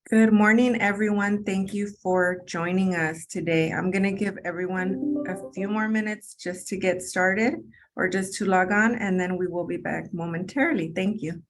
Good morning, everyone. Thank you for joining us today. I'm going to give everyone a few more minutes just to get started or just to log on, and then we will be back momentarily. Thank you.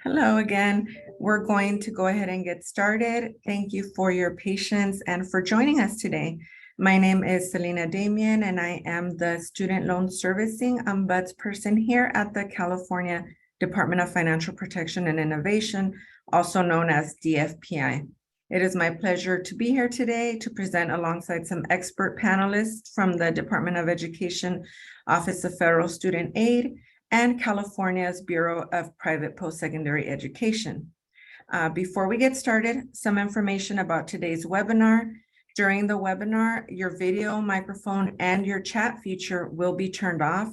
Hello again. We're going to go ahead and get started. Thank you for your patience and for joining us today. My name is Selena Damian, and I am the Student Loan Servicing Ombudsperson here at the California Department of Financial Protection and Innovation, also known as DFPI. It is my pleasure to be here today to present alongside some expert panelists from the Department of Education, Office of Federal Student Aid, and California's Bureau of Private Postsecondary Education. Before we get started, some information about today's webinar. During the webinar, your video, microphone, and your chat feature will be turned off.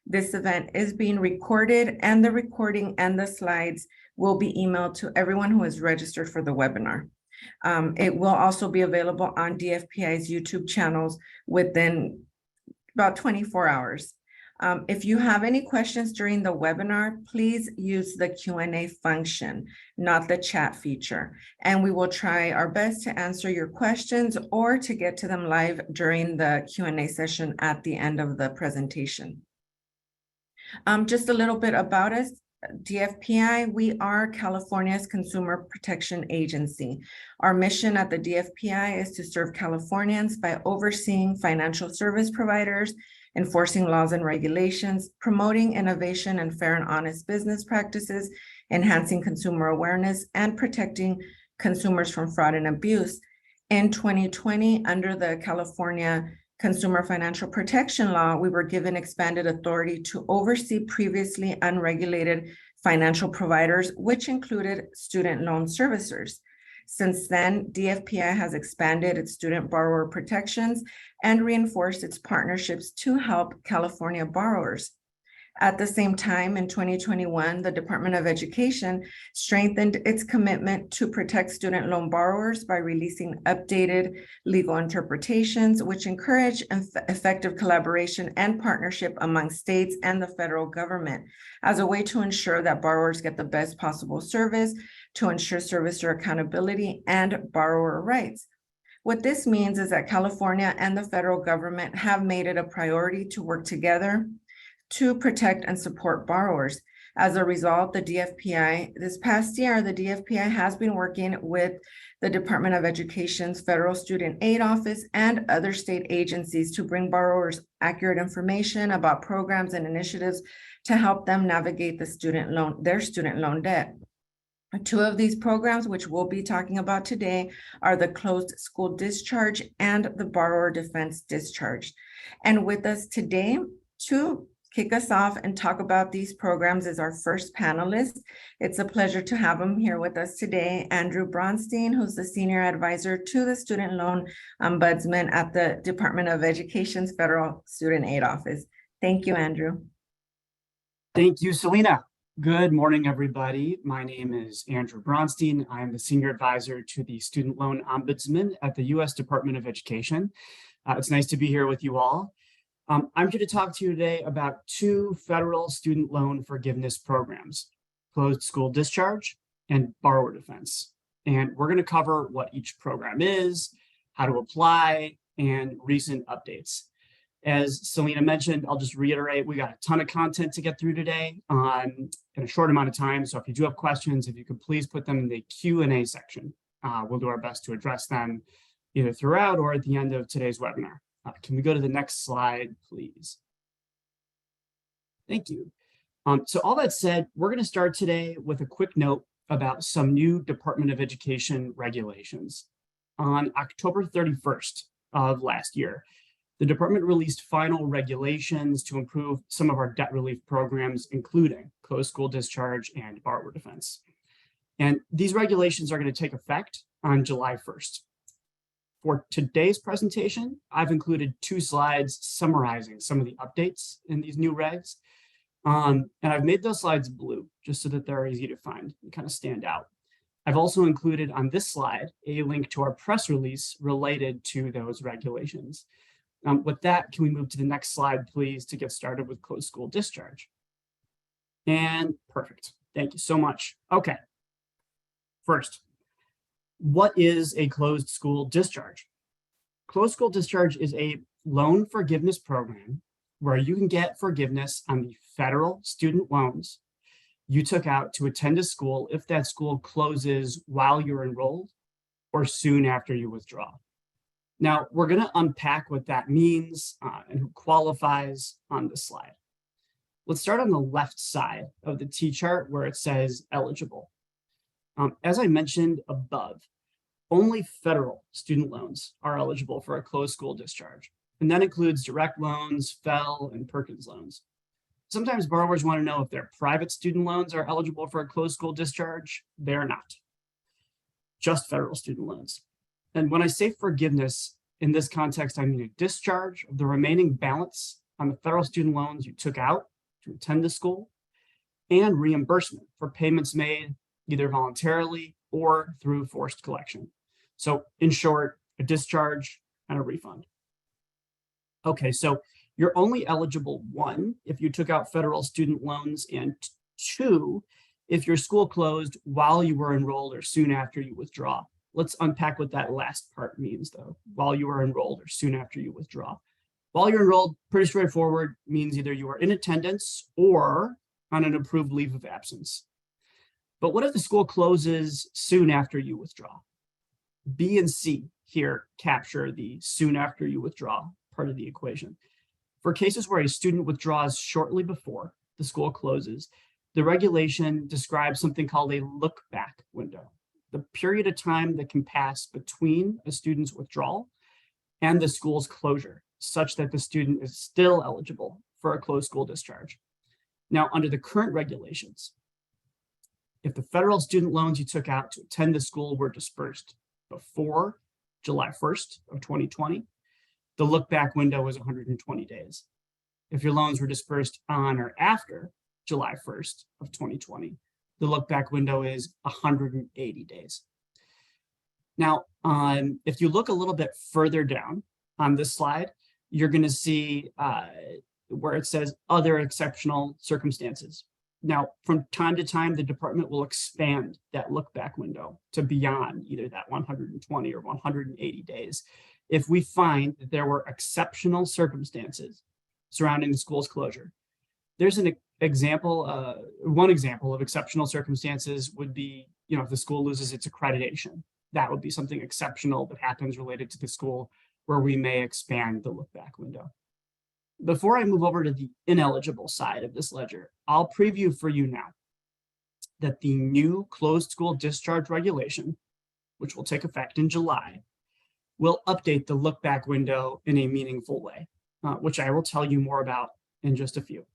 This event is being recorded, and the recording and the slides will be emailed to everyone who is registered for the webinar. It will also be available on DFPI's YouTube channels within about 24 hours. If you have any questions during the webinar, please use the Q&A function, not the chat feature. And we will try our best to answer your questions or to get to them live during the Q&A session at the end of the presentation. Just a little bit about us. DFPI, we are California's Consumer Protection Agency. Our mission at the DFPI is to serve Californians by overseeing financial service providers, enforcing laws and regulations, promoting innovation and fair and honest business practices, enhancing consumer awareness, and protecting consumers from fraud and abuse. In 2020, under the California Consumer Financial Protection Law, we were given expanded authority to oversee previously unregulated financial providers, which included student loan servicers. Since then, DFPI has expanded its student borrower protections and reinforced its partnerships to help California borrowers. At the same time, in 2021, the Department of Education strengthened its commitment to protect student loan borrowers by releasing updated legal interpretations, which encourage effective collaboration and partnership among states and the federal government as a way to ensure that borrowers get the best possible service, to ensure servicer accountability and borrower rights. What this means is that California and the federal government have made it a priority to work together to protect and support borrowers. As a result, the DFPI, this past year, the DFPI has been working with the Department of Education's Federal Student Aid Office and other state agencies to bring borrowers accurate information about programs and initiatives to help them navigate their student loan debt. Two of these programs, which we'll be talking about today, are the closed school discharge and the Borrower Defense Discharge. And with us today, to kick us off and talk about these programs is our first panelist. It's a pleasure to have him here with us today, Andrew Bronstein, who's the Senior Advisor to the Student Loan Ombudsman at the Department of Education's Federal Student Aid Office. Thank you, Andrew. Thank you, Selena. Good morning, everybody. My name is Andrew Bronstein. I am the Senior Advisor to the Student Loan Ombudsman at the U.S. Department of Education. It's nice to be here with you all. I'm here to talk to you today about two federal student loan forgiveness programs, Closed School Discharge and Borrower Defense. And we're going to cover what each program is, how to apply, and recent updates. As Selena mentioned, I'll just reiterate, we got a ton of content to get through today in a short amount of time. So if you do have questions, if you could please put them in the Q&A section. We'll do our best to address them either throughout or at the end of today's webinar. Can we go to the next slide, please? Thank you. So all that said, we're going to start today with a quick note about some new Department of Education regulations. On October 31st of last year, the department released final regulations to improve some of our debt relief programs, including closed school discharge and borrower defense. And these regulations are going to take effect on July 1st. For today's presentation, I've included two slides summarizing some of the updates in these new regs. And I've made those slides blue just so that they're easy to find and kind of stand out. I've also included on this slide a link to our press release related to those regulations. With that, can we move to the next slide, please, to get started with closed school discharge? And perfect. Thank you so much. Okay. First, what is a closed school discharge? Closed school discharge is a loan forgiveness program where you can get forgiveness on the federal student loans you took out to attend a school if that school closes while you're enrolled or soon after you withdraw. Now, we're going to unpack what that means and who qualifies on this slide. Let's start on the left side of the T-chart where it says eligible. As I mentioned above, only federal student loans are eligible for a closed school discharge, and that includes direct loans, FFEL, and Perkins loans. Sometimes borrowers want to know if their private student loans are eligible for a closed school discharge. They're not, just federal student loans. And when I say forgiveness in this context, I mean a discharge of the remaining balance on the federal student loans you took out to attend the school and reimbursement for payments made either voluntarily or through forced collection. So in short, a discharge and a refund. Okay, so you're only eligible, one, if you took out federal student loans, and two, if your school closed while you were enrolled or soon after you withdraw. Let's unpack what that last part means, though, while you were enrolled or soon after you withdraw. While you're enrolled, pretty straightforward, means either you are in attendance or on an approved leave of absence. But what if the school closes soon after you withdraw? B and C here capture the soon after you withdraw part of the equation. For cases where a student withdraws shortly before the school closes, the regulation describes something called a look-back window, the period of time that can pass between a student's withdrawal and the school's closure, such that the student is still eligible for a closed school discharge. Now, under the current regulations, if the federal student loans you took out to attend the school were dispersed before July 1st of 2020, the look-back window was 120 days. If your loans were dispersed on or after July 1st of 2020, the look-back window is 180 days. Now, if you look a little bit further down on this slide, you're going to see where it says other exceptional circumstances. Now, from time to time, the department will expand that look-back window to beyond either that 120 or 180 days if we find that there were exceptional circumstances surrounding the school's closure. There's an example, one example of exceptional circumstances would be, if the school loses its accreditation. That would be something exceptional that happens related to the school where we may expand the look-back window. Before I move over to the ineligible side of this ledger, I'll preview for you now that the new closed school discharge regulation, which will take effect in July, will update the look-back window in a meaningful way, which I will tell you more about in just a few.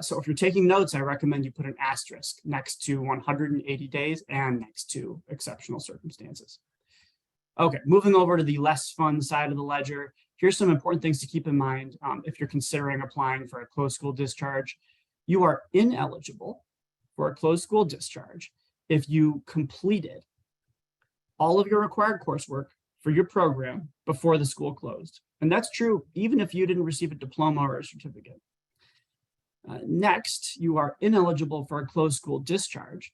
So if you're taking notes, I recommend you put an asterisk next to 180 days and next to exceptional circumstances. Okay, moving over to the less fun side of the ledger, here's some important things to keep in mind if you're considering applying for a closed school discharge. You are ineligible for a closed school discharge if you completed all of your required coursework for your program before the school closed. And that's true even if you didn't receive a diploma or a certificate. Next, you are ineligible for a closed school discharge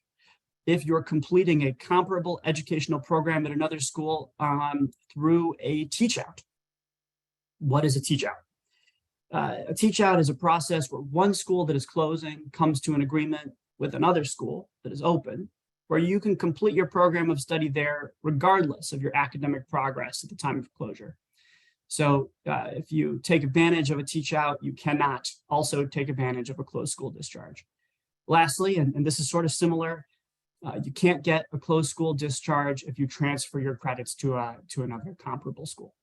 if you're completing a comparable educational program at another school through a teach-out. What is a teach-out? A teach-out is a process where one school that is closing comes to an agreement with another school that is open, where you can complete your program of study there regardless of your academic progress at the time of closure. So if you take advantage of a teach-out, you cannot also take advantage of a closed school discharge. Lastly, and this is sort of similar, you can't get a closed school discharge if you transfer your credits to another comparable school.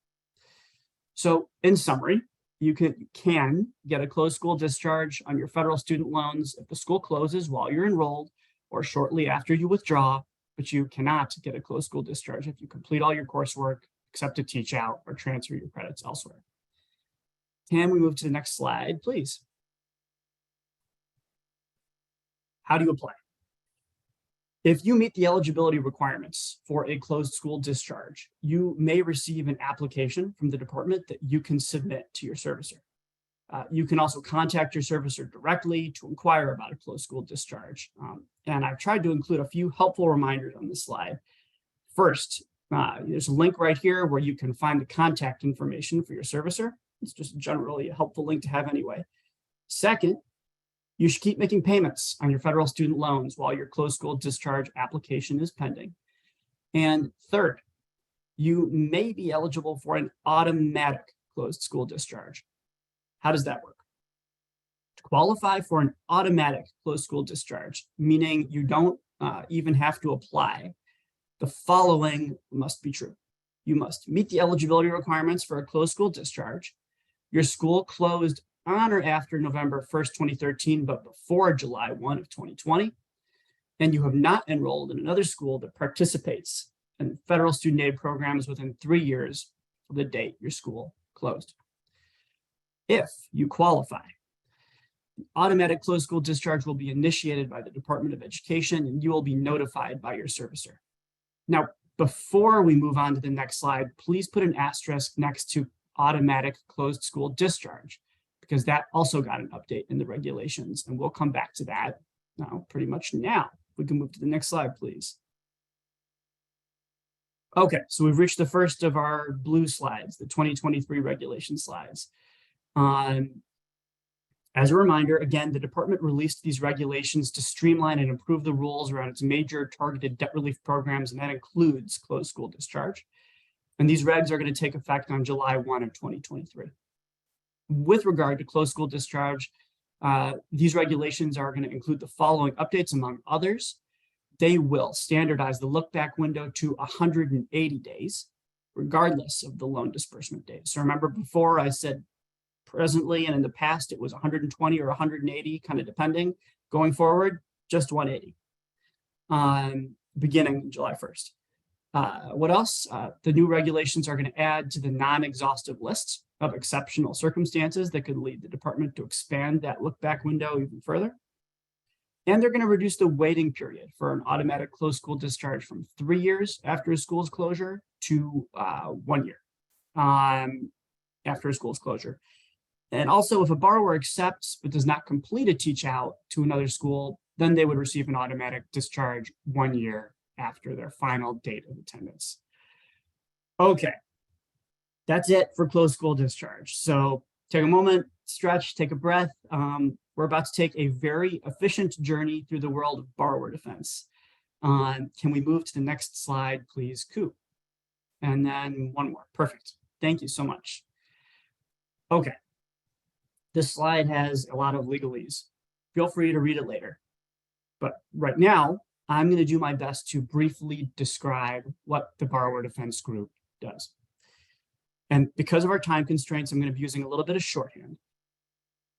So in summary, you can get a closed school discharge on your federal student loans if the school closes while you're enrolled or shortly after you withdraw, but you cannot get a closed school discharge if you complete all your coursework, accept a teach out, or transfer your credits elsewhere. Can we move to the next slide, please? How do you apply? If you meet the eligibility requirements for a closed school discharge, you may receive an application from the department that you can submit to your servicer. You can also contact your servicer directly to inquire about a closed school discharge. And I've tried to include a few helpful reminders on this slide. First, there's a link right here where you can find the contact information for your servicer. It's just generally a helpful link to have anyway. Second, you should keep making payments on your federal student loans while your closed school discharge application is pending. And third, you may be eligible for an automatic closed school discharge. How does that work? To qualify for an automatic closed school discharge, meaning you don't even have to apply, the following must be true. You must meet the eligibility requirements for a closed school discharge. Your school closed on or after November 1st, 2013, but before July 1 of 2020. And you have not enrolled in another school that participates in federal student aid programs within 3 years of the date your school closed. If you qualify, the automatic closed school discharge will be initiated by the Department of Education and you will be notified by your servicer. Now, before we move on to the next slide, please put an asterisk next to automatic closed school discharge, because that also got an update in the regulations, and we'll come back to that now, pretty much now. We can move to the next slide, please. Okay, so we've reached the first of our blue slides, the 2023 regulation slides. As a reminder, again, the department released these regulations to streamline and improve the rules around its major targeted debt relief programs, and that includes closed school discharge. And these regs are going to take effect on July 1 of 2023. With regard to closed school discharge, these regulations are going to include the following updates, among others. They will standardize the look-back window to 180 days, regardless of the loan disbursement date. So remember, before I said presently and in the past, it was 120 or 180, kind of depending. Going forward, just 180, beginning July 1st. What else? The new regulations are going to add to the non-exhaustive lists of exceptional circumstances that could lead the department to expand that look-back window even further. And they're going to reduce the waiting period for an automatic closed school discharge from 3 years after a school's closure to 1 year after a school's closure. And also, if a borrower accepts but does not complete a teach out to another school, then they would receive an automatic discharge 1 year after their final date of attendance. Okay, that's it for closed school discharge. So take a moment, stretch, take a breath. We're about to take a very efficient journey through the world of borrower defense. Can we move to the next slide, please, Coop? And then one more. Perfect. Thank you so much. Okay. This slide has a lot of legalese. Feel free to read it later. But right now, I'm going to do my best to briefly describe what the Borrower Defense Group does. And because of our time constraints, I'm going to be using a little bit of shorthand.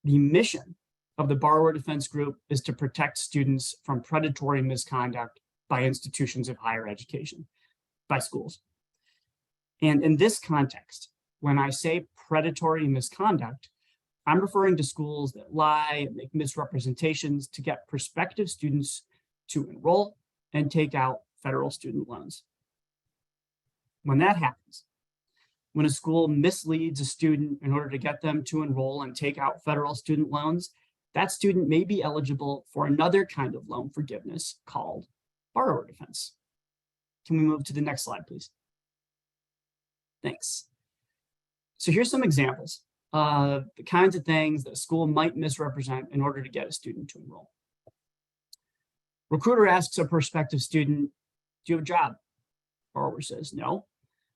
The mission of the Borrower Defense Group is to protect students from predatory misconduct by institutions of higher education, by schools. And in this context, when I say predatory misconduct, I'm referring to schools that lie and make misrepresentations to get prospective students to enroll and take out federal student loans. When that happens, when a school misleads a student in order to get them to enroll and take out federal student loans, that student may be eligible for another kind of loan forgiveness called borrower defense. Can we move to the next slide, please? Thanks. So here's some examples of the kinds of things that a school might misrepresent in order to get a student to enroll. Recruiter asks a prospective student, do you have a job? Borrower says, no.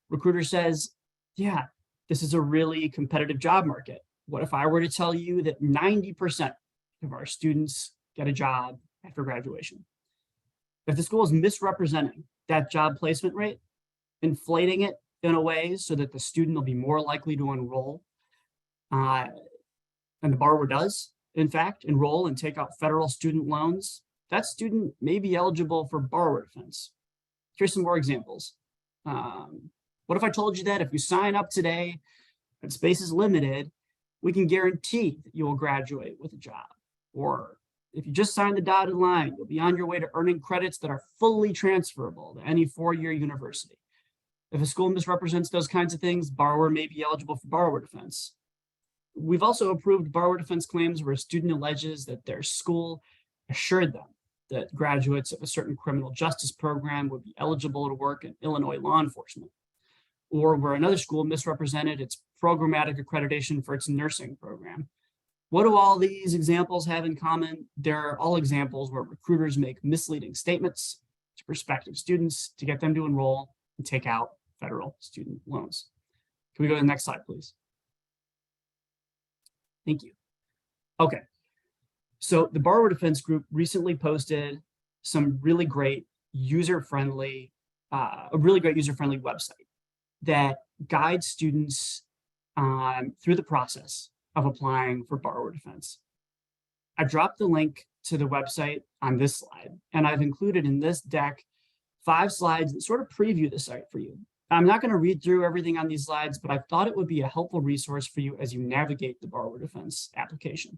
Recruiter says, yeah, this is a really competitive job market. What if I were to tell you that 90% of our students get a job after graduation? If the school is misrepresenting that job placement rate, inflating it in a way so that the student will be more likely to enroll, and the borrower does, in fact, enroll and take out federal student loans, that student may be eligible for borrower defense. Here's some more examples. What if I told you that if you sign up today and space is limited, we can guarantee that you will graduate with a job? Or if you just sign the dotted line, you'll be on your way to earning credits that are fully transferable to any four-year university. If a school misrepresents those kinds of things, borrower may be eligible for borrower defense. We've also approved borrower defense claims where a student alleges that their school assured them that graduates of a certain criminal justice program would be eligible to work in Illinois law enforcement, or where another school misrepresented its programmatic accreditation for its nursing program. What do all these examples have in common? They're all examples where recruiters make misleading statements to prospective students to get them to enroll and take out federal student loans. Can we go to the next slide, please? Thank you. Okay, so the Borrower Defense Group recently posted some really great user-friendly, a really great user-friendly website that guides students through the process of applying for borrower defense. I dropped the link to the website on this slide, and I've included in this deck 5 slides that sort of preview the site for you. I'm not going to read through everything on these slides, but I thought it would be a helpful resource for you as you navigate the borrower defense application.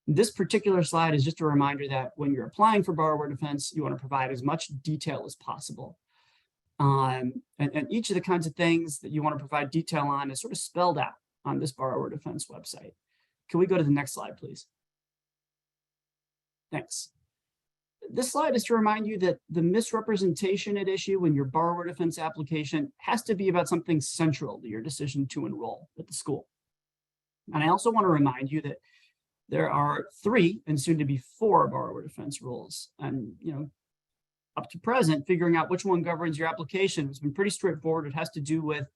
This particular slide is just a reminder that when you're applying for borrower defense, you want to provide as much detail as possible. And each of the kinds of things that you want to provide detail on is sort of spelled out on this borrower defense website. Can we go to the next slide, please? Thanks. This slide is to remind you that the misrepresentation at issue in your borrower defense application has to be about something central to your decision to enroll at the school. And I also want to remind you that there are 3 and soon to be 4 borrower defense rules. And, up to present, figuring out which one governs your application has been pretty straightforward. It has to do with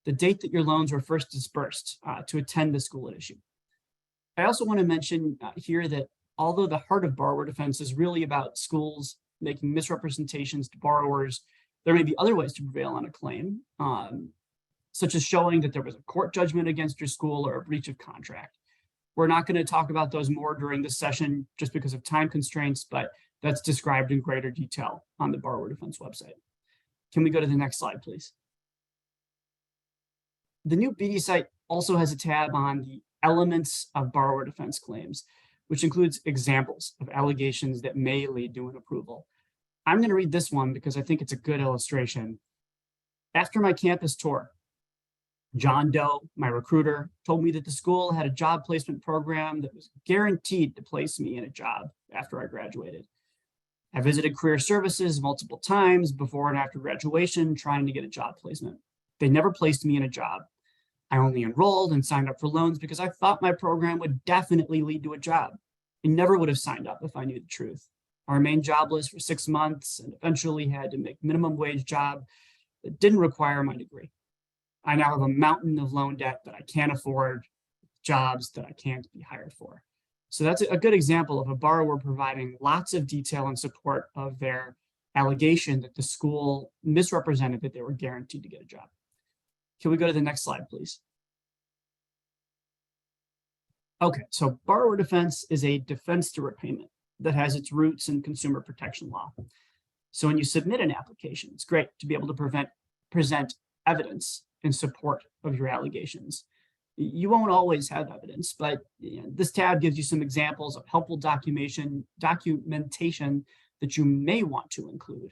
the date that your loans were first dispersed to attend the school at issue. I also want to mention here that although the heart of borrower defense is really about schools making misrepresentations to borrowers, there may be other ways to prevail on a claim, such as showing that there was a court judgment against your school or a breach of contract. We're not going to talk about those more during this session just because of time constraints, but that's described in greater detail on the borrower defense website. Can we go to the next slide, please? The new BD site also has a tab on the elements of borrower defense claims, which includes examples of allegations that may lead to an approval. I'm going to read this one because I think it's a good illustration. After my campus tour, John Doe, my recruiter, told me that the school had a job placement program that was guaranteed to place me in a job after I graduated. I visited career services multiple times before and after graduation trying to get a job placement. They never placed me in a job. I only enrolled and signed up for loans because I thought my program would definitely lead to a job. I never would have signed up if I knew the truth. I remained jobless for 6 months and eventually had to make minimum wage job that didn't require my degree. I now have a mountain of loan debt that I can't afford, jobs that I can't be hired for. So that's a good example of a borrower providing lots of detail in support of their allegation that the school misrepresented that they were guaranteed to get a job. Can we go to the next slide, please? Okay, so borrower defense is a defense to repayment that has its roots in consumer protection law. So when you submit an application, it's great to be able to present evidence in support of your allegations. You won't always have evidence, but this tab gives you some examples of helpful documentation that you may want to include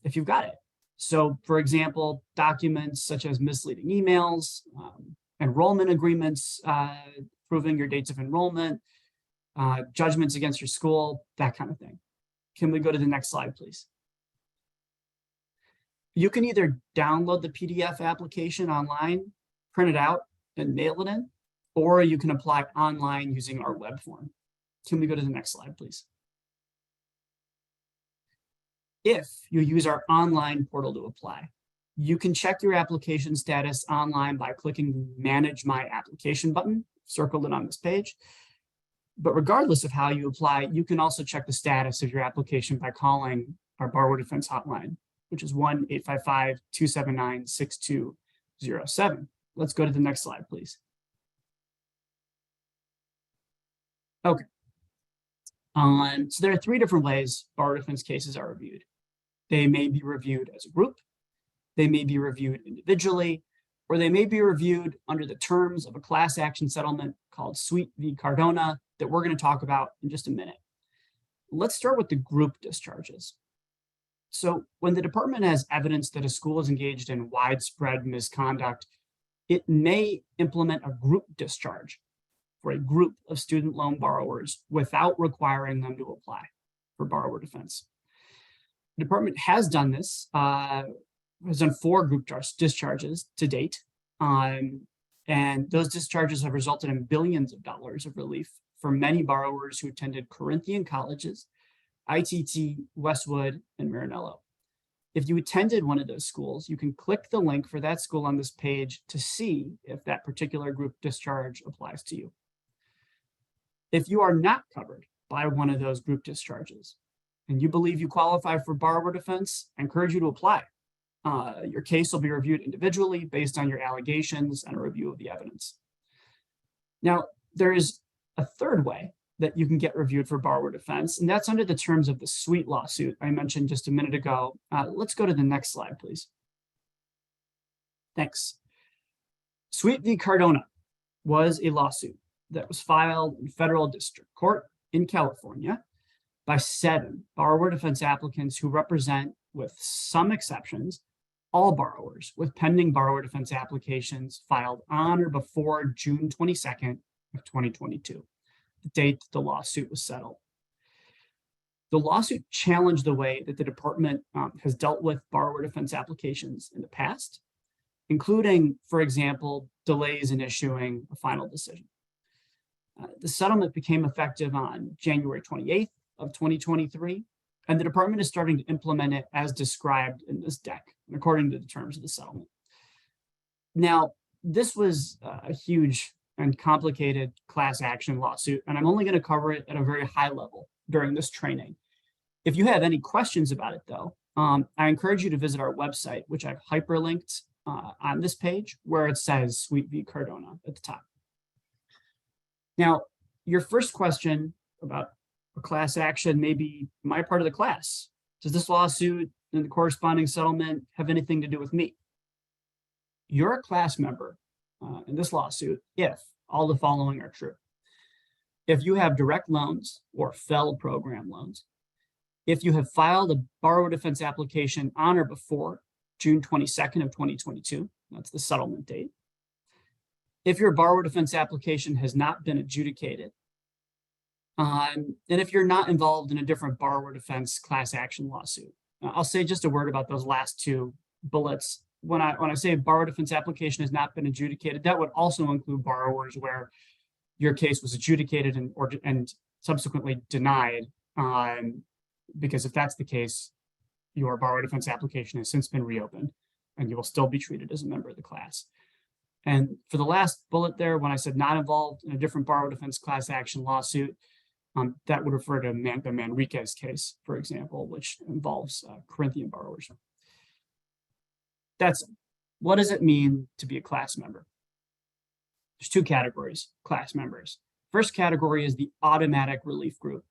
if you've got it. So for example, documents such as misleading emails, enrollment agreements, proving your dates of enrollment, judgments against your school, that kind of thing. Can we go to the next slide, please? You can either download the PDF application online, print it out, and mail it in, or you can apply online using our web form. Can we go to the next slide, please? If you use our online portal to apply, you can check your application status online by clicking the Manage My Application button, circled it on this page. But regardless of how you apply, you can also check the status of your application by calling our borrower defense hotline, which is 1-855-279-6207. Let's go to the next slide, please. Okay. So there are three different ways borrower defense cases are reviewed. They may be reviewed as a group, they may be reviewed individually, or they may be reviewed under the terms of a class action settlement called Sweet v. Cardona that we're going to talk about in just a minute. Let's start with the group discharges. So when the department has evidence that a school is engaged in widespread misconduct, it may implement a group discharge for a group of student loan borrowers without requiring them to apply for borrower defense. The department has done this, has done 4 group discharges to date, and those discharges have resulted in billions of dollars of relief for many borrowers who attended Corinthian colleges, ITT, Westwood, and Maranello. If you attended one of those schools, you can click the link for that school on this page to see if that particular group discharge applies to you. If you are not covered by one of those group discharges and you believe you qualify for borrower defense, I encourage you to apply. Your case will be reviewed individually based on your allegations and a review of the evidence. Now, there is a third way that you can get reviewed for borrower defense, and that's under the terms of the Sweet lawsuit I mentioned just a minute ago. Let's go to the next slide, please. Thanks. Sweet v. Cardona was a lawsuit that was filed in federal district court in California by 7 borrower defense applicants who represent, with some exceptions, all borrowers with pending borrower defense applications filed on or before June 22nd of 2022, the date that the lawsuit was settled. The lawsuit challenged the way that the department has dealt with borrower defense applications in the past, including, for example, delays in issuing a final decision. The settlement became effective on January 28th of 2023, and the department is starting to implement it as described in this deck, according to the terms of the settlement. Now, this was a huge and complicated class action lawsuit, and I'm only going to cover it at a very high level during this training. If you have any questions about it, though, I encourage you to visit our website, which I've hyperlinked on this page, where it says Sweet v. Cardona at the top. Now, your first question about a class action may be, am I part of the class? Does this lawsuit and the corresponding settlement have anything to do with me? You're a class member in this lawsuit if all the following are true. If you have direct loans or FEL program loans, if you have filed a borrower defense application on or before June 22nd of 2022, that's the settlement date. If your borrower defense application has not been adjudicated, and if you're not involved in a different borrower defense class action lawsuit. I'll say just a word about those last 2 bullets. When I say borrower defense application has not been adjudicated, that would also include borrowers where your case was adjudicated and subsequently denied, because if that's the case, your borrower defense application has since been reopened and you will still be treated as a member of the class. And for the last bullet there, when I said not involved in a different borrower defense class action lawsuit, that would refer to the Manriquez case, for example, which involves Corinthian borrowers. What does it mean to be a class member? There's two categories, class members. First category is the automatic relief group.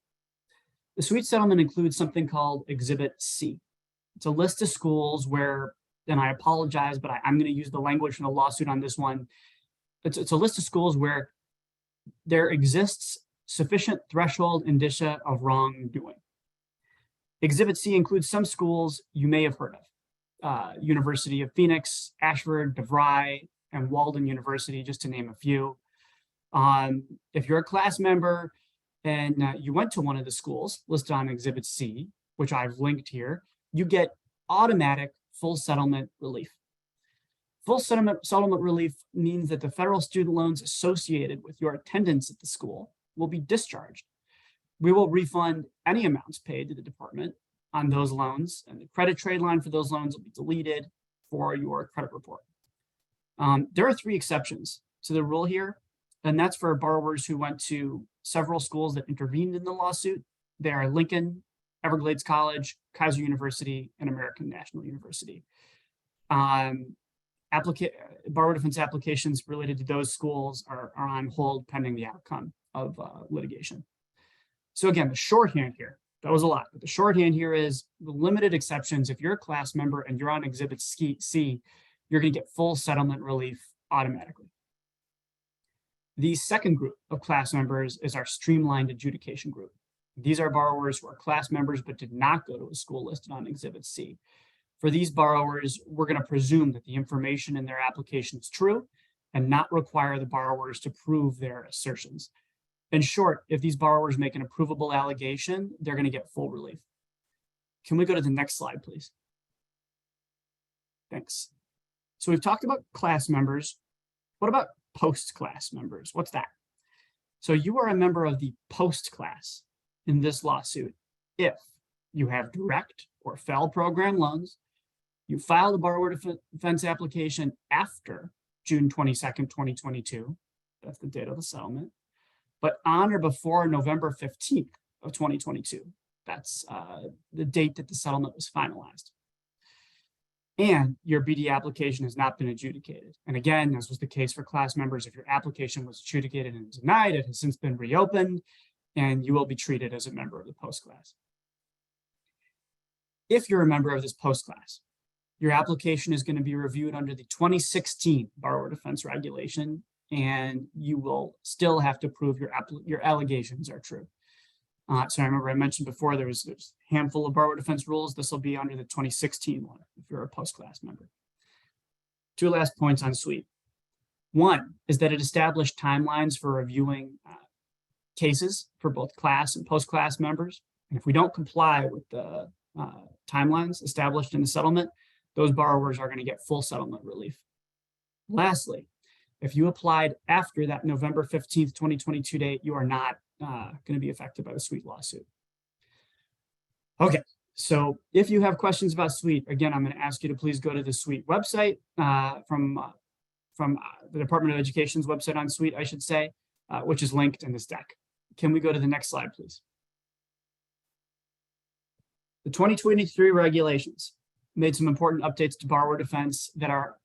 The suite settlement includes something called Exhibit C. It's a list of schools where, and I apologize, but I'm going to use the language from the lawsuit on this one. It's a list of schools where there exists sufficient threshold indicia of wrongdoing. Exhibit C includes some schools you may have heard of. University of Phoenix, Ashford, DeVry, and Walden University, just to name a few. If you're a class member and you went to one of the schools listed on Exhibit C, which I've linked here, you get automatic full settlement relief. Full settlement relief means that the federal student loans associated with your attendance at the school will be discharged. We will refund any amounts paid to the department on those loans, and the credit trade line for those loans will be deleted for your credit report. There are 3 exceptions to the rule here, and that's for borrowers who went to several schools that intervened in the lawsuit. They are Lincoln, Everglades College, Kaiser University, and American National University. Borrower defense applications related to those schools are on hold pending the outcome of litigation. So again, the shorthand here, that was a lot, but the shorthand here is the limited exceptions. If you're a class member and you're on Exhibit C, you're going to get full settlement relief automatically. The second group of class members is our streamlined adjudication group. These are borrowers who are class members but did not go to a school listed on Exhibit C. For these borrowers, we're going to presume that the information in their application is true and not require the borrowers to prove their assertions. In short, if these borrowers make an approvable allegation, they're going to get full relief. Can we go to the next slide, please? Thanks. So we've talked about class members. What about post-class members? What's that? So you are a member of the post-class in this lawsuit if you have direct or FEL program loans, you filed a borrower defense application after June 22nd, 2022, that's the date of the settlement, but on or before November 15th of 2022, that's the date that the settlement was finalized. And your BD application has not been adjudicated. And again, this was the case for class members. If your application was adjudicated and denied, it has since been reopened, and you will be treated as a member of the post class. If you're a member of this post class, your application is going to be reviewed under the 2016 Borrower Defense Regulation, and you will still have to prove your allegations are true. So I remember I mentioned before there's a handful of borrower defense rules. This will be under the 2016 one if you're a post-class member. 2 last points on SWEET. One is that it established timelines for reviewing cases for both class and post-class members. And if we don't comply with the timelines established in the settlement, those borrowers are going to get full settlement relief. Lastly, if you applied after that November 15th, 2022 date, you are not going to be affected by the SWEET lawsuit. Okay, so if you have questions about SWEET, again, I'm going to ask you to please go to the SWEET website from the Department of Education's website on SWEET, I should say, which is linked in this deck. Can we go to the next slide, please? The 2023 regulations made some important updates to borrower defense that are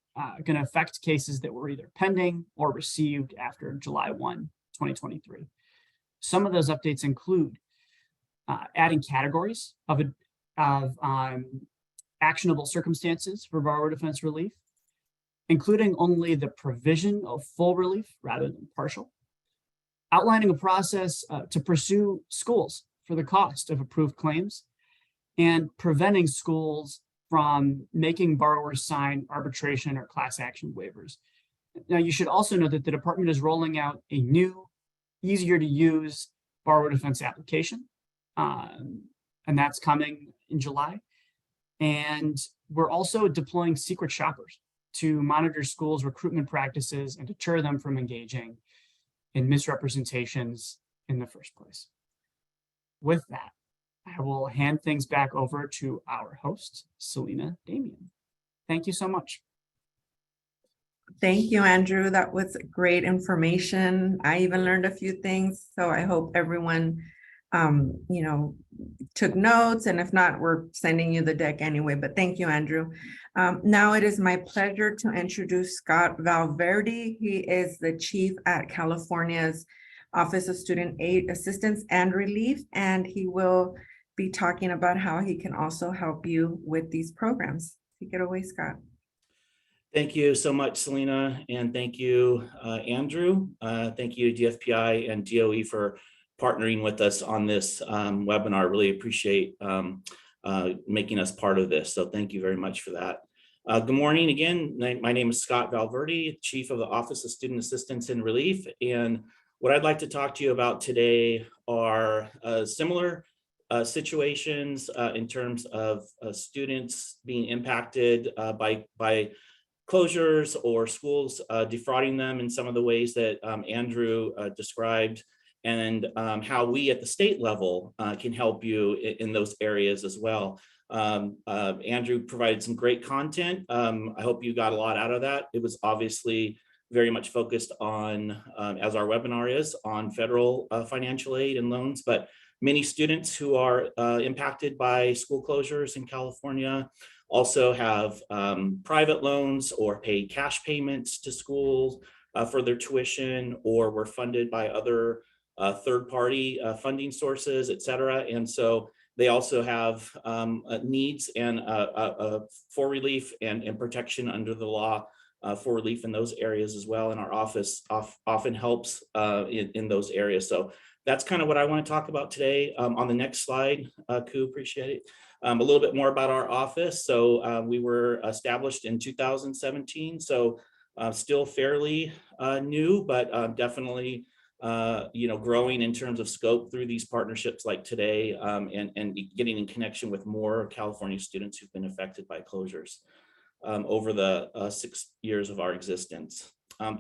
going to affect cases that were either pending or received after July 1, 2023. Some of those updates include adding categories of actionable circumstances for borrower defense relief, including only the provision of full relief rather than partial, outlining a process to pursue schools for the cost of approved claims, and preventing schools from making borrowers sign arbitration or class action waivers. Now, you should also know that the department is rolling out a new, easier to use borrower defense application, and that's coming in July. And we're also deploying secret shoppers to monitor schools' recruitment practices and deter them from engaging in misrepresentations in the first place. With that, I will hand things back over to our host, Selena Damian. Thank you so much. Thank you, Andrew. That was great information. I even learned a few things, so I hope everyone, took notes. And if not, we're sending you the deck anyway. But thank you, Andrew. Now it is my pleasure to introduce Scott Valverde. He is the chief at California's Office of Student Aid Assistance and Relief, and he will be talking about how he can also help you with these programs. Take it away, Scott. Thank you so much, Selena, and thank you, Andrew. Thank you, DFPI and DOE, for partnering with us on this webinar. Really appreciate making us part of this. So thank you very much for that. Good morning again. My name is Scott Valverde, Chief of the Office of Student Assistance and Relief. And what I'd like to talk to you about today are similar situations in terms of students being impacted by closures or schools defrauding them in some of the ways that Andrew described, and how we at the state level can help you in those areas as well. Andrew provided some great content. I hope you got a lot out of that. It was obviously very much focused on, as our webinar is, on federal financial aid and loans, but many students who are impacted by school closures in California also have private loans or pay cash payments to schools for their tuition, or were funded by other third-party funding sources, et cetera. And so they also have needs and for relief and protection under the law for relief in those areas as well. And our office often helps in those areas. So that's kind of what I want to talk about today. On the next slide, Ku, appreciate it. A little bit more about our office. So we were established in 2017. So still fairly new, but definitely growing in terms of scope through these partnerships like today, and getting in connection with more California students who've been affected by closures over the 6 years of our existence.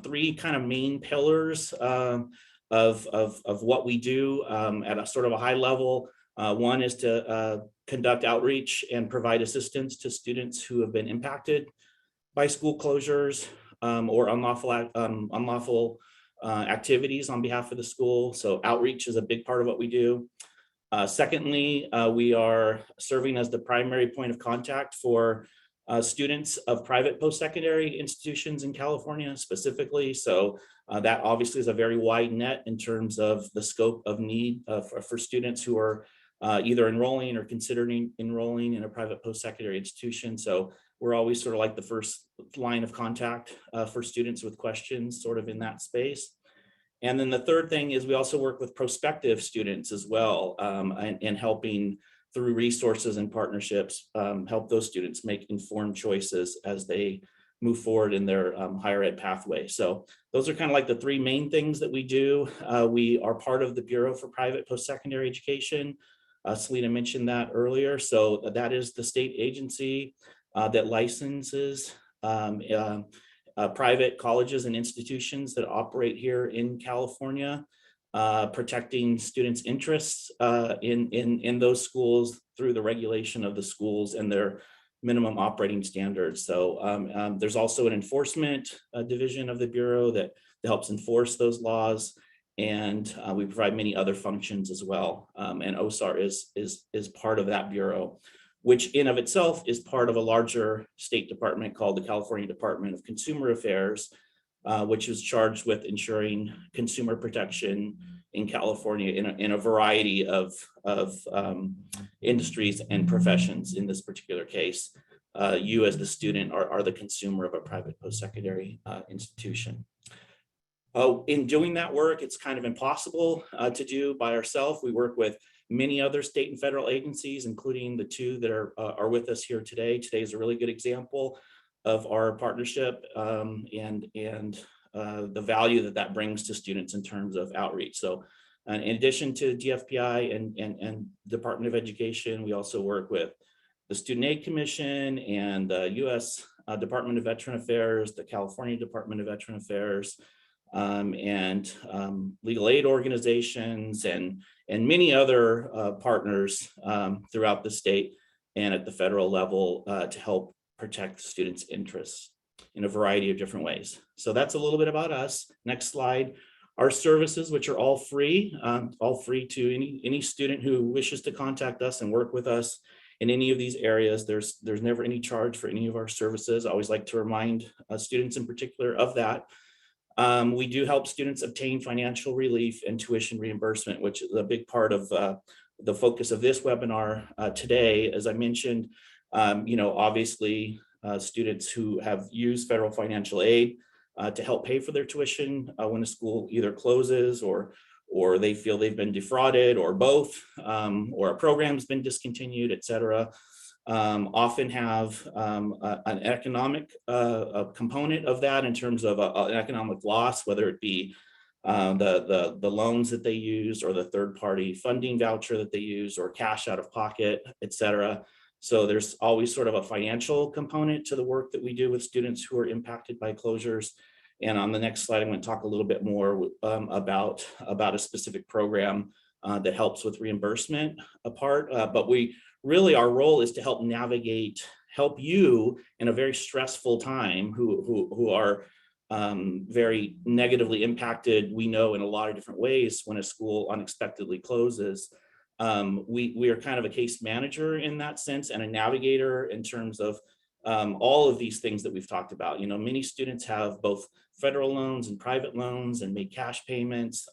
Three kind of main pillars of what we do at a sort of a high level. One is to conduct outreach and provide assistance to students who have been impacted by school closures or unlawful activities on behalf of the school. So outreach is a big part of what we do. Secondly, we are serving as the primary point of contact for students of private post-secondary institutions in California specifically. So that obviously is a very wide net in terms of the scope of need for students who are either enrolling or considering enrolling in a private post-secondary institution. So we're always sort of like the first line of contact for students with questions sort of in that space. And then the third thing is we also work with prospective students as well, and helping through resources and partnerships, help those students make informed choices as they move forward in their higher ed pathway. So those are kind of like the three main things that we do. We are part of the Bureau for Private Post-Secondary Education. Selena mentioned that earlier. So that is the state agency that licenses private colleges and institutions that operate here in California, protecting students' interests in those schools through the regulation of the schools and their minimum operating standards. So there's also an enforcement division of the Bureau that helps enforce those laws. And we provide many other functions as well. And OSAR is part of that bureau, which in of itself is part of a larger state department called the California Department of Consumer Affairs, which is charged with ensuring consumer protection in California in a variety of industries and professions. In this particular case, you as the student are the consumer of a private post-secondary institution. In doing that work, it's kind of impossible to do by ourselves. We work with many other state and federal agencies, including the two that are with us here today. Today is a really good example of our partnership and the value that brings to students in terms of outreach. So in addition to DFPI and Department of Education, we also work with the Student Aid Commission and the U.S. Department of Veteran Affairs, the California Department of Veteran Affairs, and legal aid organizations and many other partners throughout the state and at the federal level to help protect students' interests in a variety of different ways. So that's a little bit about us. Next slide. Our services, which are all free to any student who wishes to contact us and work with us, in any of these areas. There's never any charge for any of our services. I always like to remind students in particular of that. We do help students obtain financial relief and tuition reimbursement, which is a big part of the focus of this webinar today. As I mentioned, obviously students who have used federal financial aid to help pay for their tuition when a school either closes or they feel they've been defrauded, or both, or a program's been discontinued, et cetera, often have an economic component of that in terms of an economic loss, whether it be the loans that they use, or the third-party funding voucher that they use, or cash out of pocket, et cetera. So there's always sort of a financial component to the work that we do with students who are impacted by closures. And on the next slide, I'm going to talk a little bit more about a specific program that helps with reimbursement apart. But our role is to help you in a very stressful time who are very negatively impacted, we know, in a lot of different ways when a school unexpectedly closes. We are kind of a case manager in that sense, and a navigator in terms of all of these things that we've talked about. Many students have both federal loans and private loans and make cash payments.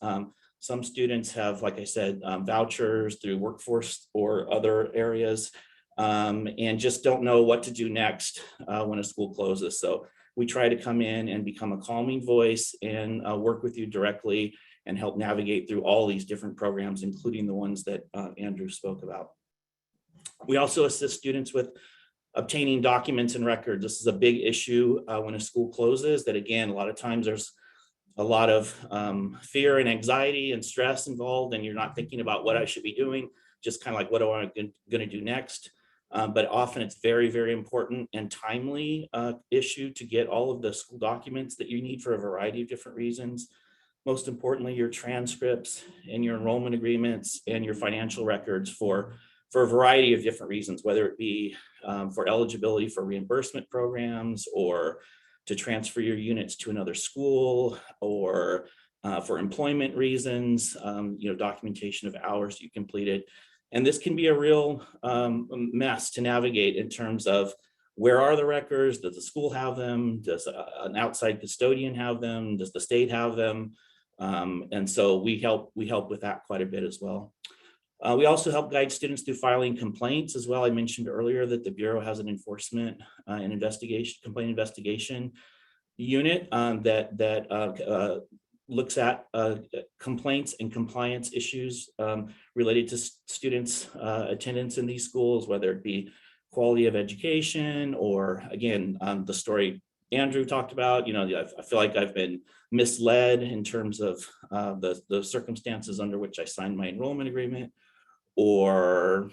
Some students have, like I said, vouchers through workforce or other areas, and just don't know what to do next when a school closes. So we try to come in and become a calming voice and work with you directly and help navigate through all these different programs, including the ones that Andrew spoke about. We also assist students with obtaining documents and records. This is a big issue when a school closes, that again, a lot of times there's a lot of fear and anxiety and stress involved, and you're not thinking about what I should be doing, just kind of like, what am I going to do next? But often it's very, very important and timely issue to get all of the school documents that you need for a variety of different reasons. Most importantly, your transcripts and your enrollment agreements and your financial records for a variety of different reasons, whether it be for eligibility for reimbursement programs, or to transfer your units to another school, or for employment reasons, documentation of hours you completed. And this can be a real mess to navigate in terms of, where are the records? Does the school have them? Does an outside custodian have them? Does the state have them? And so we help with that quite a bit as well. We also help guide students through filing complaints as well. I mentioned earlier that the Bureau has an enforcement and complaint investigation unit that looks at complaints and compliance issues related to students' attendance in these schools, whether it be quality of education, or again, the story Andrew talked about. I feel like I've been misled in terms of the circumstances under which I signed my enrollment agreement, or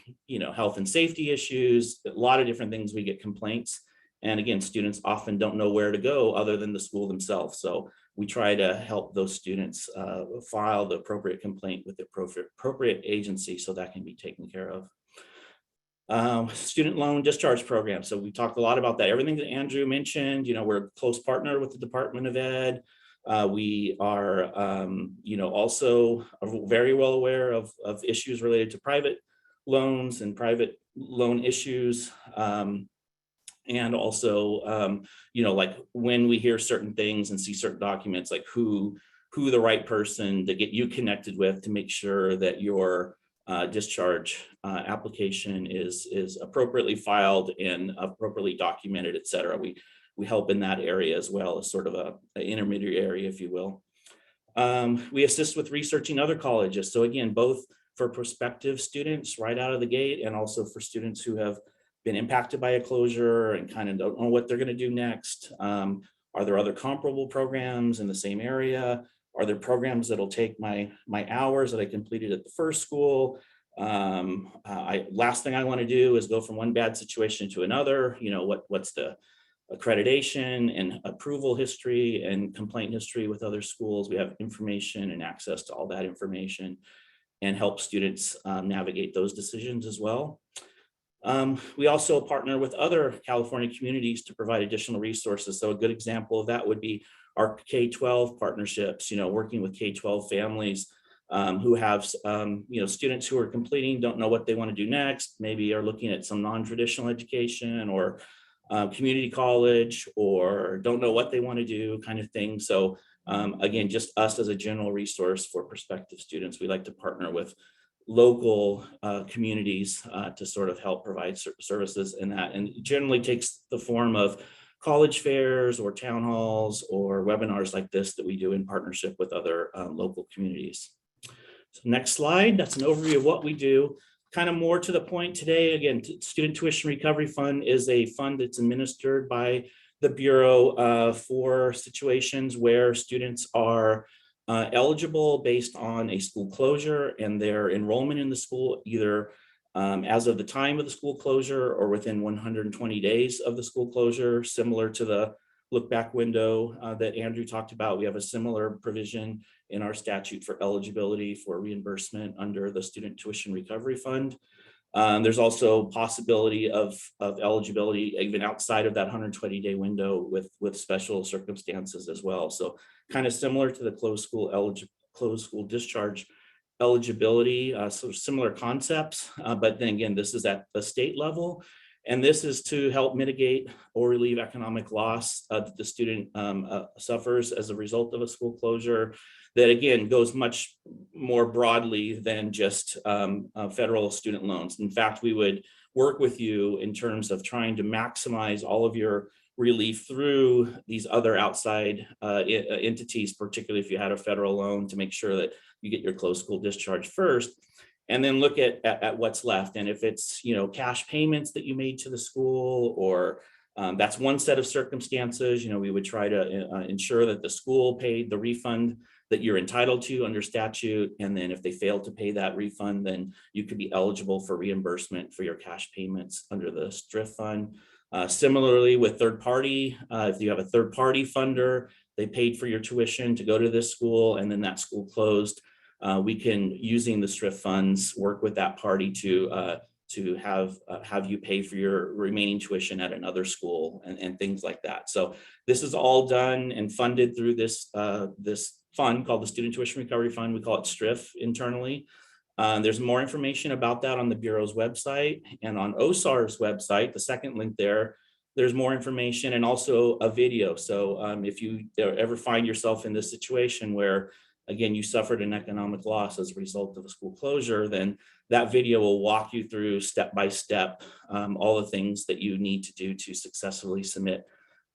health and safety issues. A lot of different things we get complaints, and again, students often don't know where to go other than the school themselves. So we try to help those students file the appropriate complaint with the appropriate agency, so that can be taken care of. Student loan discharge program. So we talked a lot about that. Everything that Andrew mentioned, we're a close partner with the Department of Ed. We are, also very well aware of issues related to private loans and private loan issues. And also, like when we hear certain things and see certain documents, like who the right person to get you connected with to make sure that your discharge application is appropriately filed and appropriately documented, et cetera. We help in that area as well, as sort of an intermediary, if you will. We assist with researching other colleges. So again, both for prospective students right out of the gate, and also for students who have been impacted by a closure and kind of don't know what they're going to do next. Are there other comparable programs in the same area? Are there programs that'll take my hours that I completed at the first school? Last thing I want to do is go from one bad situation to another. What's the accreditation and approval history and complaint history with other schools? We have information and access to all that information, and help students navigate those decisions as well. We also partner with other California communities to provide additional resources. So a good example of that would be our K-12 partnerships, working with K-12 families who have students who are completing, don't know what they want to do next, maybe are looking at some non-traditional education or community college, or don't know what they want to do, kind of thing. So again, just us as a general resource for prospective students. We like to partner with local communities to sort of help provide services in that, and it generally takes the form of college fairs or town halls or webinars like this that we do in partnership with other local communities. So next slide, that's an overview of what we do. Kind of more to the point today, again, Student Tuition Recovery Fund is a fund that's administered by the Bureau for situations where students are eligible based on a school closure and their enrollment in the school, either as of the time of the school closure or within 120 days of the school closure, similar to the look back window that Andrew talked about. We have a similar provision in our statute for eligibility for reimbursement under the Student Tuition Recovery Fund. There's also possibility of eligibility even outside of that 120-day window with special circumstances as well. So kind of similar to the closed school discharge eligibility, so similar concepts, but then again, this is at the state level. And this is to help mitigate or relieve economic loss that the student suffers as a result of a school closure. That again goes much more broadly than just federal student loans. In fact, we would work with you in terms of trying to maximize all of your relief through these other outside entities, particularly if you had a federal loan, to make sure that you get your closed school discharge first. And then look at what's left. And if it's, cash payments that you made to the school, or that's one set of circumstances, we would try to ensure that the school paid the refund that you're entitled to under statute. And then if they fail to pay that refund, then you could be eligible for reimbursement for your cash payments under the STRIF fund. Similarly with third party, if you have a third party funder, they paid for your tuition to go to this school and then that school closed. We can, using the STRIF funds, work with that party to have you pay for your remaining tuition at another school and things like that. So this is all done and funded through this fund called the Student Tuition Recovery Fund. We call it STRIF internally. There's more information about that on the Bureau's website, and on OSAR's website, the second link there's more information and also a video. So if you ever find yourself in this situation where, again, you suffered an economic loss as a result of a school closure, then that video will walk you through step by step all the things that you need to do to successfully submit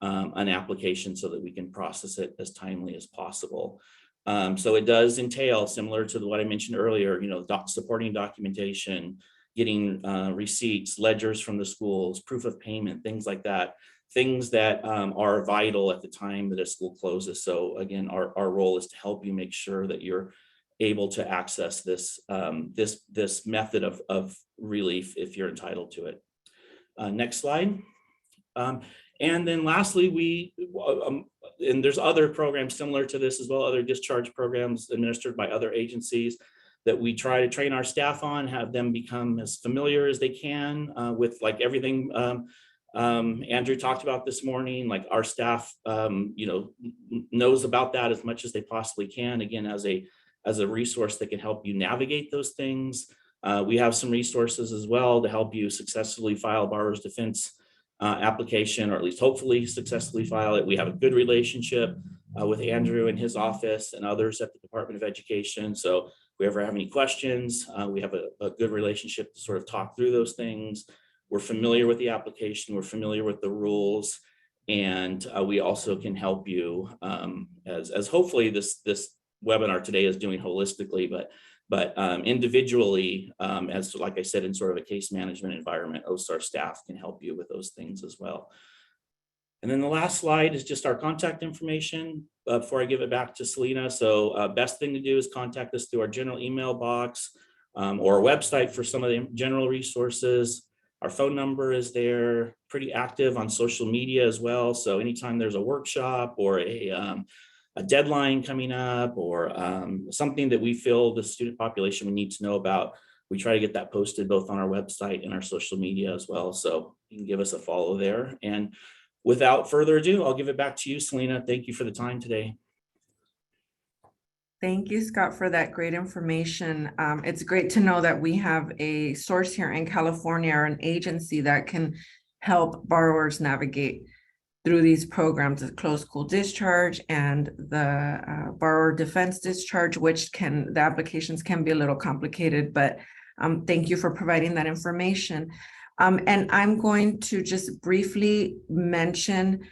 an application so that we can process it as timely as possible. So it does entail, similar to what I mentioned earlier, supporting documentation, getting receipts, ledgers from the schools, proof of payment, things like that. Things that are vital at the time that a school closes. So again, our role is to help you make sure that you're able to access this this method of relief if you're entitled to it. Next slide. And then lastly, and there's other programs similar to this as well, other discharge programs administered by other agencies that we try to train our staff on, have them become as familiar as they can with like everything Andrew talked about this morning. Like our staff, knows about that as much as they possibly can. Again, as a resource that can help you navigate those things. We have some resources as well to help you successfully file Borrower's Defense application, or at least hopefully successfully file it. We have a good relationship with Andrew and his office and others at the Department of Education. So if we ever have any questions, we have a good relationship to sort of talk through those things. We're familiar with the application, we're familiar with the rules, and we also can help you as hopefully this webinar today is doing holistically, but individually, as like I said, in sort of a case management environment, OSAR staff can help you with those things as well. And then the last slide is just our contact information before I give it back to Selena. So best thing to do is contact us through our general email box or our website for some of the general resources. Our phone number is there, pretty active on social media as well. So anytime there's a workshop or a deadline coming up or something that we feel the student population would need to know about, we try to get that posted both on our website and our social media as well. So you can give us a follow there. And without further ado, I'll give it back to you, Selena. Thank you for the time today. Thank you, Scott, for that great information. It's great to know that we have a source here in California or an agency that can help borrowers navigate through these programs, the closed school discharge and the borrower defense discharge, which the applications can be a little complicated, but thank you for providing that information. And I'm going to just briefly mention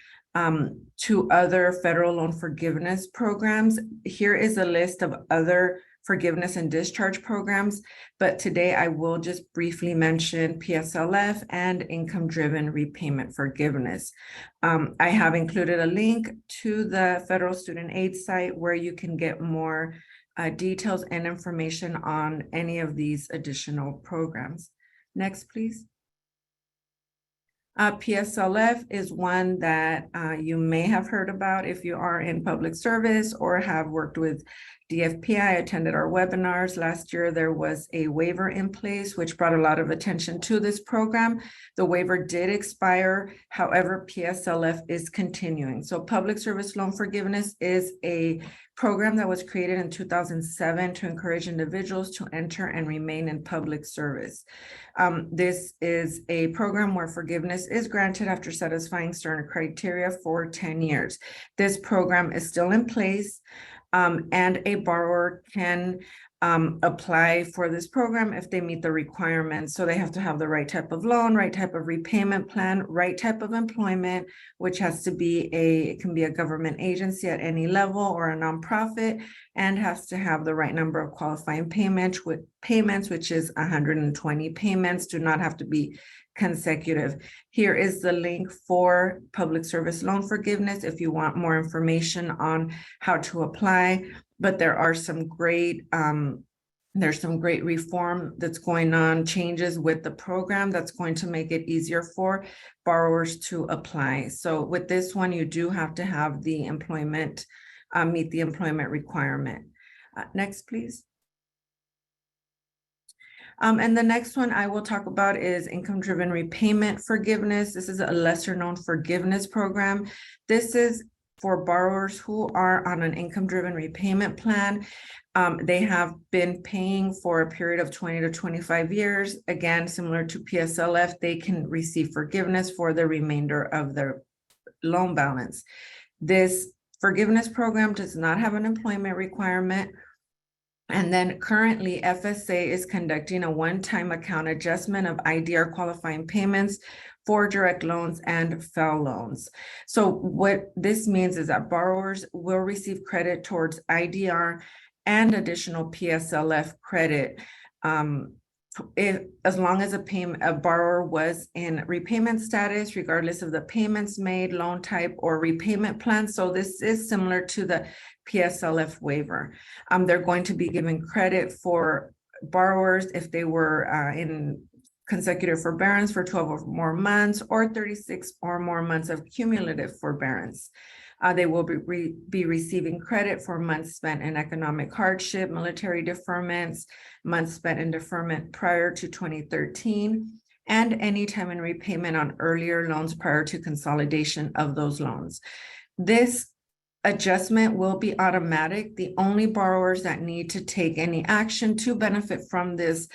two other federal loan forgiveness programs. Here is a list of other forgiveness and discharge programs, but today I will just briefly mention PSLF and income-driven repayment forgiveness. I have included a link to the Federal Student Aid site where you can get more details and information on any of these additional programs. Next, please. PSLF is one that you may have heard about if you are in public service or have worked with DFPI, attended our webinars. Last year, there was a waiver in place, which brought a lot of attention to this program. The waiver did expire. However, PSLF is continuing. So public service loan forgiveness is a program that was created in 2007 to encourage individuals to enter and remain in public service. This is a program where forgiveness is granted after satisfying certain criteria for 10 years. This program is still in place, and a borrower can apply for this program if they meet the requirements. So they have to have the right type of loan, right type of repayment plan, right type of employment, which has to be it can be a government agency at any level or a nonprofit, and has to have the right number of qualifying payments, which is 120 payments, do not have to be consecutive. Here is the link for public service loan forgiveness if you want more information on how to apply. But there are some great there's some great reform that's going on, changes with the program that's going to make it easier for borrowers to apply. So with this one, you do have to have the employment, meet the employment requirement. Next, please. And the next one I will talk about is income-driven repayment forgiveness. This is a lesser-known forgiveness program. This is for borrowers who are on an income-driven repayment plan. They have been paying for a period of 20 to 25 years. Again, similar to PSLF, they can receive forgiveness for the remainder of their loan balance. This forgiveness program does not have an employment requirement. And then currently FSA is conducting a one-time account adjustment of IDR qualifying payments for direct loans and FFEL loans. So what this means is that borrowers will receive credit towards IDR and additional PSLF credit as long as a borrower was in repayment status, regardless of the payments made, loan type, or repayment plan. So this is similar to the PSLF waiver. They're going to be given credit for borrowers if they were in consecutive forbearance for 12 or more months or 36 or more months of cumulative forbearance. They will be receiving credit for months spent in economic hardship, military deferments, months spent in deferment prior to 2013, and any time in repayment on earlier loans prior to consolidation of those loans. This adjustment will be automatic. The only borrowers that need to take any action to benefit from this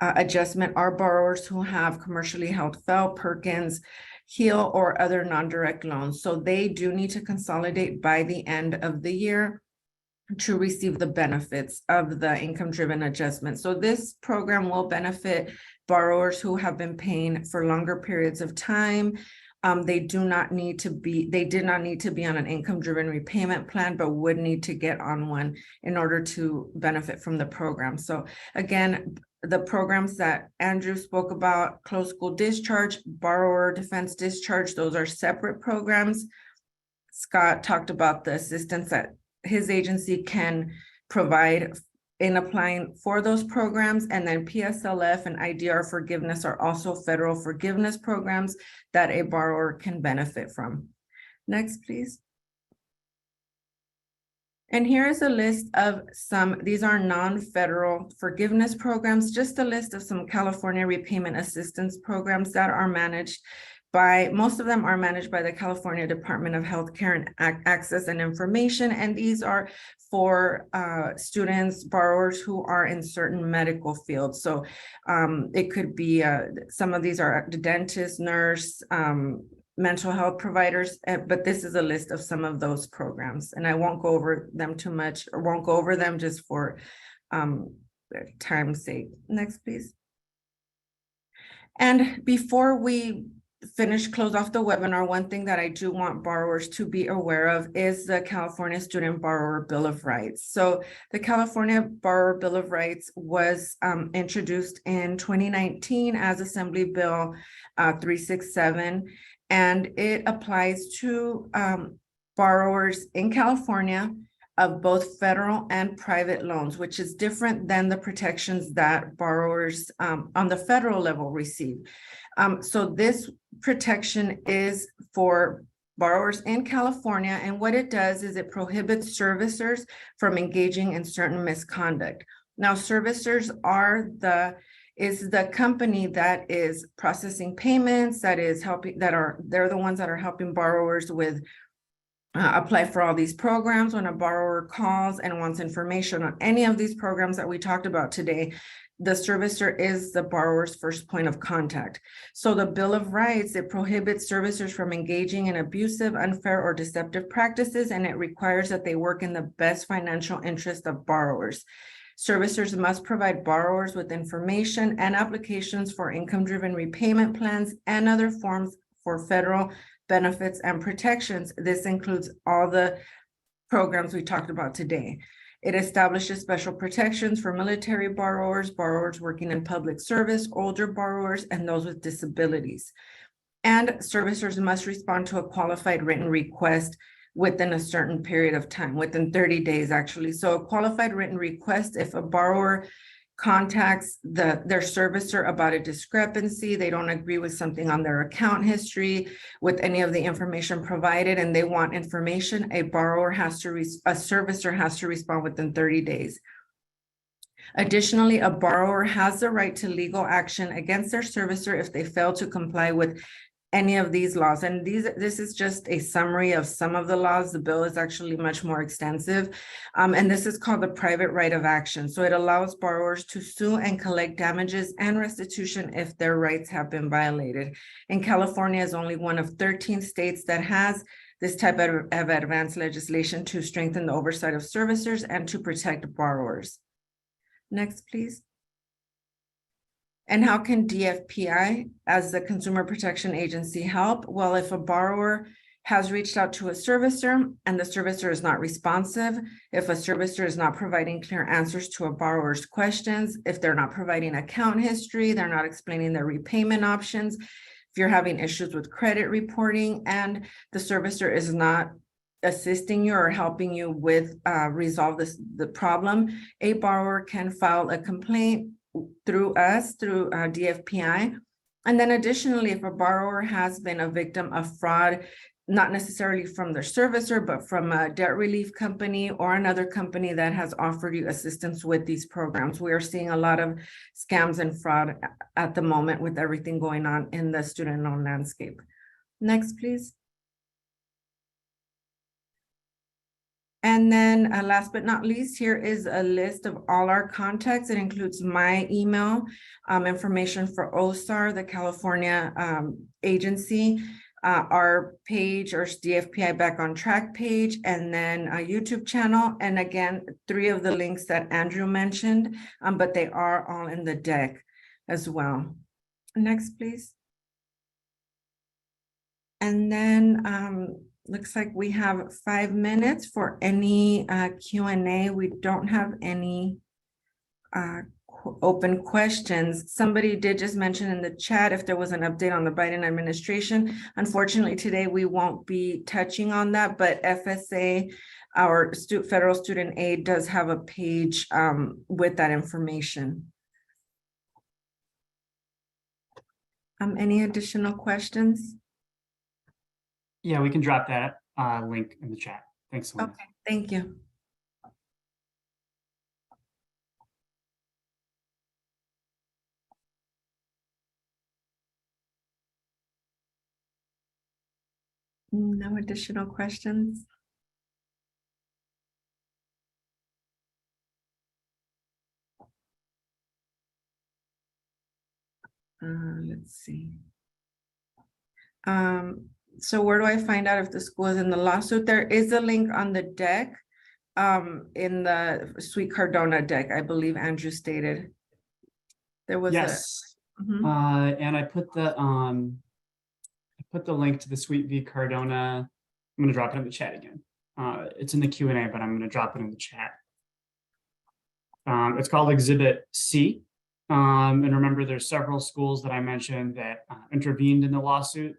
adjustment are borrowers who have commercially held FFEL, Perkins, HEAL, or other non-direct loans. So they do need to consolidate by the end of the year to receive the benefits of the income-driven adjustment. So this program will benefit borrowers who have been paying for longer periods of time. They did not need to be on an income-driven repayment plan, but would need to get on one in order to benefit from the program. So again, the programs that Andrew spoke about, closed school discharge, borrower defense discharge, those are separate programs. Scott talked about the assistance that his agency can provide in applying for those programs. And then PSLF and IDR forgiveness are also federal forgiveness programs that a borrower can benefit from. Next, please. And here is a list of these are non-federal forgiveness programs, just a list of some California repayment assistance programs that are managed most of them are managed by the California Department of Healthcare and Access and Information, and these are for students, borrowers who are in certain medical fields. So it could be, some of these are the dentist, nurse, mental health providers, but this is a list of some of those programs, and I won't go over them too much, or won't go over them just for time's sake. Next, please. And before we close off the webinar, one thing that I do want borrowers to be aware of is the California Student Borrower Bill of Rights. So the California Borrower Bill of Rights was introduced in 2019 as Assembly Bill 367, and it applies to borrowers in California of both federal and private loans, which is different than the protections that borrowers on the federal level receive. So this protection is for borrowers in California, and what it does is it prohibits servicers from engaging in certain misconduct. Now, servicers is the company that is processing payments, that is helping, they're the ones that are helping borrowers with apply for all these programs. When a borrower calls and wants information on any of these programs that we talked about today, the servicer is the borrower's first point of contact. So the Bill of Rights, it prohibits servicers from engaging in abusive, unfair, or deceptive practices, and it requires that they work in the best financial interest of borrowers. Servicers must provide borrowers with information and applications for income-driven repayment plans and other forms for federal benefits and protections. This includes all the programs we talked about today. It establishes special protections for military borrowers, borrowers working in public service, older borrowers, and those with disabilities. And servicers must respond to a qualified written request within a certain period of time, within 30 days, actually. So a qualified written request, if a borrower contacts their servicer about a discrepancy, they don't agree with something on their account history, with any of the information provided, and they want information, a servicer has to respond within 30 days. Additionally, a borrower has the right to legal action against their servicer if they fail to comply with any of these laws. And this is just a summary of some of the laws. The bill is actually much more extensive. And this is called the private right of action. So it allows borrowers to sue and collect damages and restitution if their rights have been violated. And California is only one of 13 states that has this type of advanced legislation to strengthen the oversight of servicers and to protect borrowers. Next, please. And how can DFPI, as the Consumer Protection Agency, help? Well, if a borrower has reached out to a servicer and the servicer is not responsive, if a servicer is not providing clear answers to a borrower's questions, if they're not providing account history, they're not explaining their repayment options, if you're having issues with credit reporting and the servicer is not assisting you or helping you with resolve the problem, a borrower can file a complaint through DFPI. And then additionally, if a borrower has been a victim of fraud, not necessarily from their servicer, but from a debt relief company or another company that has offered you assistance with these programs. We are seeing a lot of scams and fraud at the moment with everything going on in the student loan landscape. Next, please. And then last but not least, here is a list of all our contacts. It includes my email, information for OSAR, the California agency, our page, our DFPI Back on Track page, and then a YouTube channel. And again, 3 of the links that Andrew mentioned, but they are all in the deck as well. Next, please. And then looks like we have 5 minutes for any Q&A. We don't have any open questions. Somebody did just mention in the chat if there was an update on the Biden administration. Unfortunately, today we won't be touching on that, but FSA, our Federal Student Aid, does have a page with that information. Any additional questions? Yeah, we can drop that link in the chat. Thanks, Selena. Okay, thank you. No additional questions? Let's see. So where do I find out if the school is in the lawsuit? There is a link on the deck, in the Sweet Cardona deck, I believe Andrew stated. There was Yes. Mhm. And I put the link to the Suite v Cardona. I'm going to drop it in the chat again. It's in the Q&A, but I'm going to drop it in the chat. It's called Exhibit C. And remember, there's several schools that I mentioned that intervened in the lawsuit.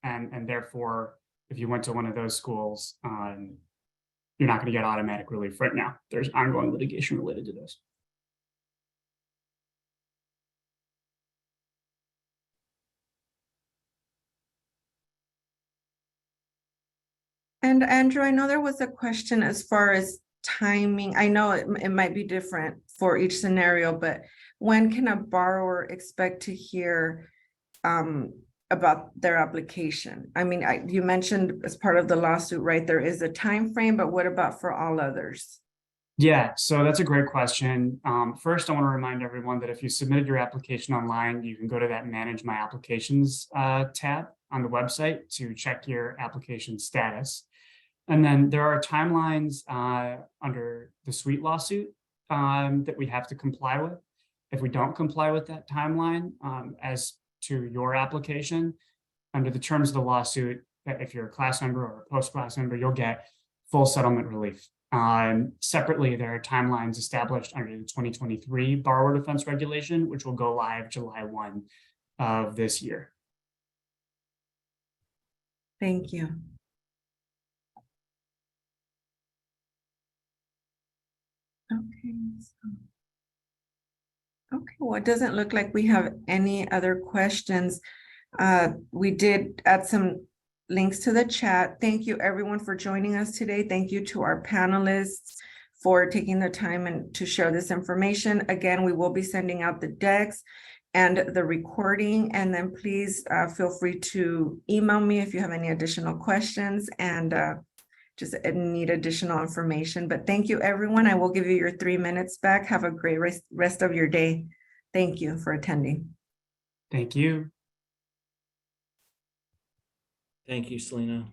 And therefore, if you went to one of those schools, you're not going to get automatic relief right now. There's ongoing litigation related to this. And Andrew, I know there was a question as far as timing. I know it might be different for each scenario, but when can a borrower expect to hear about their application? I mean, you mentioned as part of the lawsuit, right? There is a time frame, but what about for all others? Yeah, so that's a great question. First, I want to remind everyone that if you submitted your application online, you can go to that Manage My Applications tab on the website to check your application status. And then there are timelines under the Suite lawsuit that we have to comply with. If we don't comply with that timeline as to your application, under the terms of the lawsuit, if you're a class member or a post-class member, you'll get full settlement relief. Separately, there are timelines established under the 2023 Borrower Defense Regulation, which will go live July 1 of this year. Thank you. Okay. Okay, well, it doesn't look like we have any other questions. We did add some links to the chat. Thank you everyone for joining us today. Thank you to our panelists for taking the time and to share this information. Again, we will be sending out the decks and the recording, and then please feel free to email me if you have any additional questions and just need additional information. But thank you, everyone. I will give you your 3 minutes back. Have a great rest of your day. Thank you for attending. Thank you. Thank you, Selena.